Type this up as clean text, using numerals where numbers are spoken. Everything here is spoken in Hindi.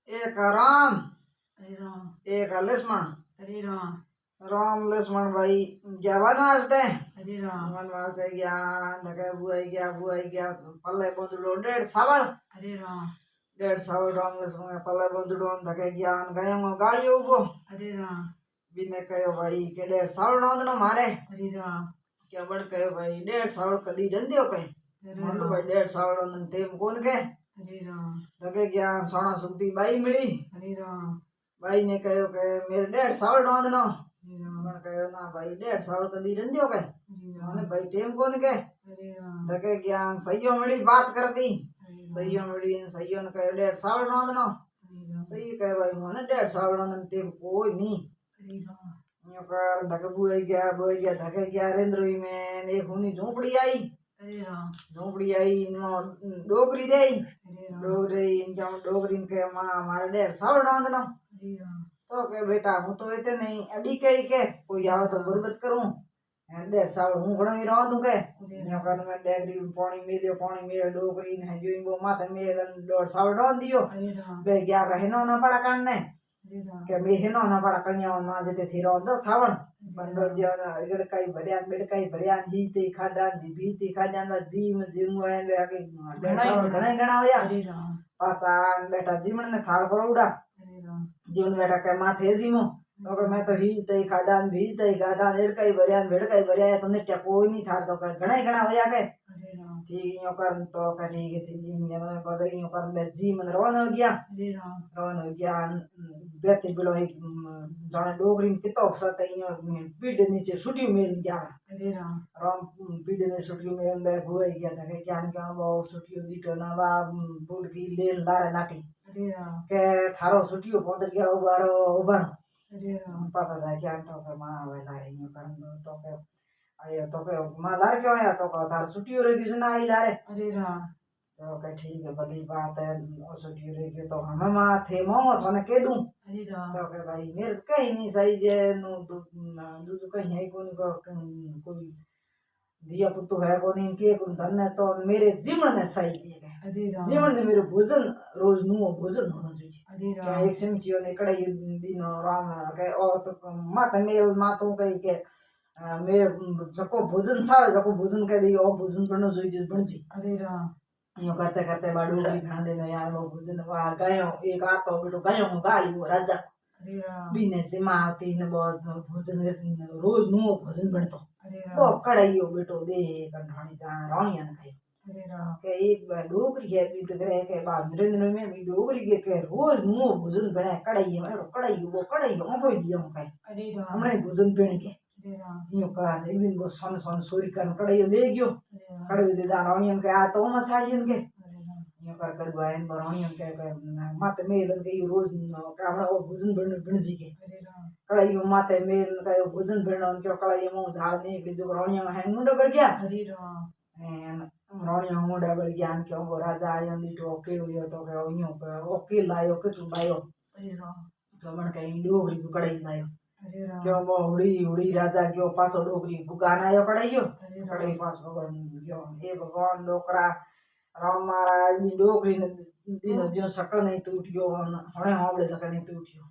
एक राम हरे राम एक लक्ष्मण। हरे राम राम लक्ष्मण भाई क्या वनवास दे हरे राम वनवास दे गया धके बुआई गया पल्ले बंदुड़ो 1.5 सावल हरे राम 1.5 सावल राम लक्ष्मण पल्ले बंदुड़ो धके गया गयो गाड़ी उबो हरे राम बिने कहो भाई के 1.5 सावल नोंदनो मारे हरे राम क्या बड़ कहो भाई 1.5 सावल कदी रंदियो कहे मन तो भाई 1.5 सावल नोंदन टेम कोन के हरे राम धके गया सोना सुखती बाई मिली हरे राम भाई ने कहो के मेरे 1.5 सावल नोंदनो हरे राम मन कहो ना भाई 1.5 सावल कदी रंदियो के मैंने भाई टेम कोन के हरे राम धके गया सही मिली बात कर दी हरे राम सही मिली सही ने कहो 1.5 सावल नोंदनो हरे राम सही कहे भाई मैंने 1.5 सावल नोंदन टेम कोई नहीं हरे राम यो कर धके बुए गया धके गया रेंद्रोई में एक हुनी झोपड़ी आई हरे राम झोपड़ी आई इनो डोगरी देई हरे राम डोगरी इनका डोगरी के मां मारे 1.5 सावल नोंदनो हरे राम तो के बेटा हूँ तो इतने नहीं अड़ी कही के कोई आवे तो गुरबत करूं 1.5 सावल हूँ घणो ही रह दूं के यो कर मैं डेगरी पानी मेल डोगरी ने जो वो माथे मेल 1.5 सावल रह दियो हरे राम बे गया रहनो ना पड़ा करने हरे राम के मैं हेनो ना पड़ा कन्या ना जेते थी रह दो सावल बंडो दियो ना गड़काई भरिया ही ते खादा जी भी ते खादा ना जीम है वे आगे 1.5 सावल घणा होया हरे राम पाचा बेटा जीवन ने थाल पर उड़ा हरे राम जीवन बेटा के माथे जीमो तो के मैं तो ही तई खादा भी तई गादा लड़काई भरिया तो ने क्या कोई नहीं थार तो के घणा होया के हरे राम ठीक यो कर तो के ठीक है थी जीम ये मैं बस यो कर बे जीवन रवाना हो गया हरे राम रवाना हो गया बेते बिलो एक जाने डोगरी में कितो सत यो पीठ नीचे सुटी मेल गया हरे राम राम पीठ ने सुटी मेल बे हुए गया था के ज्ञान का वो सुटी दीटो ना वा बुड की लेल लारे नाटी हरे राम के थारो सुटियो पहुंच गया उबारो हरे राम पासा जाके आता तो के मां आवे लारे यूं करन तो के आयो तो के मां लारे के आया तो के थार सुटियो रे किस ना आई लारे हरे राम तो के ठीक है भली बात है ओ सुटियो रे गयो तो हम मां थे मोमो थाने के दूं हरे राम तो के भाई मेरे कहीं नहीं सही जे नु दूध कहीं है कोई दिया पुत्तु है को नहीं के को धन है तो मेरे जीवन ने सही दिए गए हरे राम जीवन ने मेरे भोजन रोज नु भोजन होना चाहिए हरे क्या राम एक सिमसियो ने कड़ाई दिनो राम के और तो मात मेल मातो कही के मेरे जको भोजन छावे जको भोजन कर दी ओ भोजन बनो जोई बनजी हरे राम यो करते करते बाडू भी घना देनो यार वो भोजन वा गायो एक आतो बेटो गायो गाली वो राजा हरे राम बीने से माती ने बहुत भोजन रोज नु भोजन बनतो हरे वो राम कड़ाइयो बेटो दे कंठाणी जा रानिया ने खाई हरे राम के एक बार डोगरी है भी तगरे के बा नरेंद्र में भी डोगरी के रोज नु भोजन बने कड़ाई में वो कड़ाई हम कोई दियो हम खाई हरे राम हमने भोजन पेण के हरे राम यो का एक दिन वो सन सोरी कर कड़ाई ले गयो हरे राम कड़ाई दे जा रानियन के आ तो मसाड़ियन के हरे राम यो कर गुआयन बरानियन के माते मेलन के रोज कामड़ा वो भोजन बन जी के हरे राम कड़ाई माते मेल का भोजन बनन के कड़ाई में झाड़ ने के जो रानियन है मुंडा बढ़ गया हरे राम एन रानियन मुंडा बढ़ गया के वो राजा आयो दी टोके हुयो तो के ओयो के ओके लायो के तू लायो हरे राम तो मन के डोगरी कड़ाई लायो हरे राम क्यों वो उड़ी राजा क्यों पासो डोगरी बुगाना आयो कड़ाइयो हरे राम कड़ाई पास भगवान क्यों हे भगवान डोकरा राम महाराज भी डोगरी ने दिनो जो सकल नहीं टूटियो हणे होबले सकल नहीं टूटियो